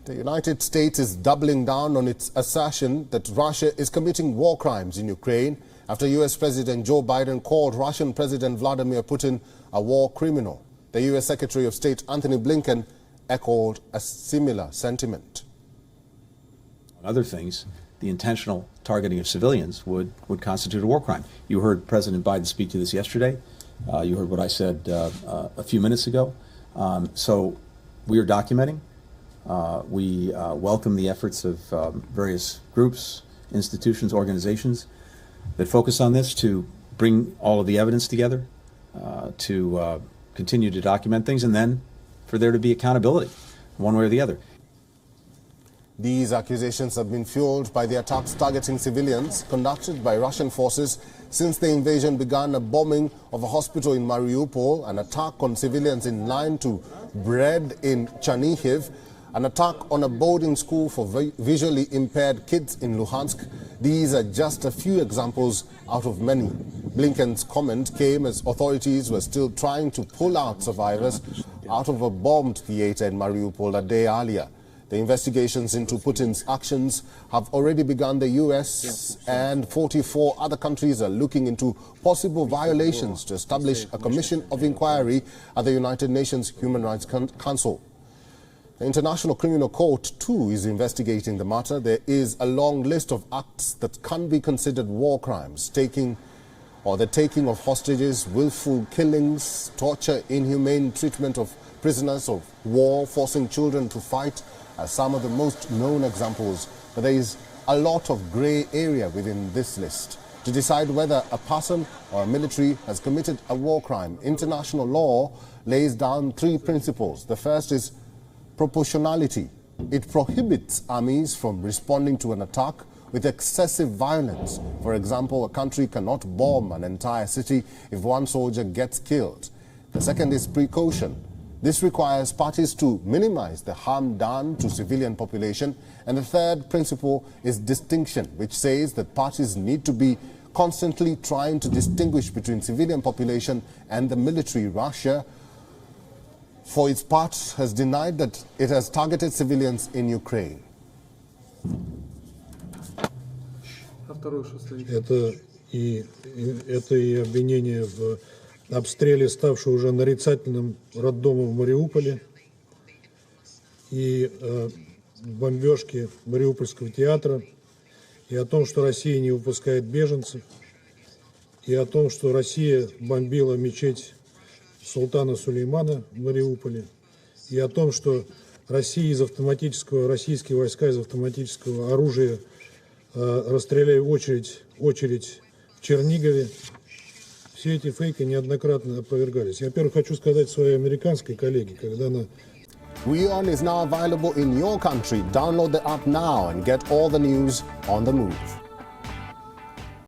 The United States is doubling down on its assertion that Russia is committing war crimes in Ukraine after US President Joe Biden called Russian President Vladimir Putin a war criminal. The US Secretary of State Anthony Blinken echoed a similar sentiment. Other things, the intentional targeting of civilians would constitute a war crime. You heard President Biden speak to this yesterday. You heard what I said a few minutes ago. So we are documenting. We welcome the efforts of various groups, institutions, organizations that focus on this to bring all of the evidence together, to continue to document things, and then for there to be accountability, one way or the other. These accusations have been fueled by the attacks targeting civilians conducted by Russian forces since the invasion began. A bombing of a hospital in Mariupol, an attack on civilians in line to bread in Chernihiv, an attack on a boarding school for visually impaired kids in Luhansk. These are just a few examples out of many. Blinken's comment came as authorities were still trying to pull out survivors out of a bombed theater in Mariupol a day earlier. The investigations into Putin's actions have already begun. The US and 44 other countries are looking into possible violations to establish a commission of inquiry at the United Nations Human Rights Council. The International Criminal Court, too, is investigating the matter. There is a long list of acts that can be considered war crimes: the taking of hostages, willful killings, torture, inhumane treatment of prisoners of war, forcing children to fight, are some of the most known examples. But there is a lot of grey area within this list. To decide whether a person or a military has committed a war crime, international law lays down three principles. The first is proportionality. It prohibits armies from responding to an attack with excessive violence. For example, a country cannot bomb an entire city if one soldier gets killed. The second is precaution. This requires parties to minimize the harm done to civilian population. And the third principle is distinction, which says that parties need to be constantly trying to distinguish between civilian population and the military. Russia, for its part, has denied that it has targeted civilians in Ukraine. Это и обвинение в обстреле, ставшего уже нарицательным роддома в Мариуполе, и бомбежки Мариупольского театра, и о том, что Россия не выпускает беженцев, и о том, что Россия бомбила мечеть султана Сулеймана в Мариуполе, и о том, что российские войска из автоматического оружия расстреляли очередь в Чернигове. Все эти фейки неоднократно опровергались. Я, во-первых, хочу сказать своей американской коллеге, когда она... WION is now available in your country. Download the app now and get all the news on the move.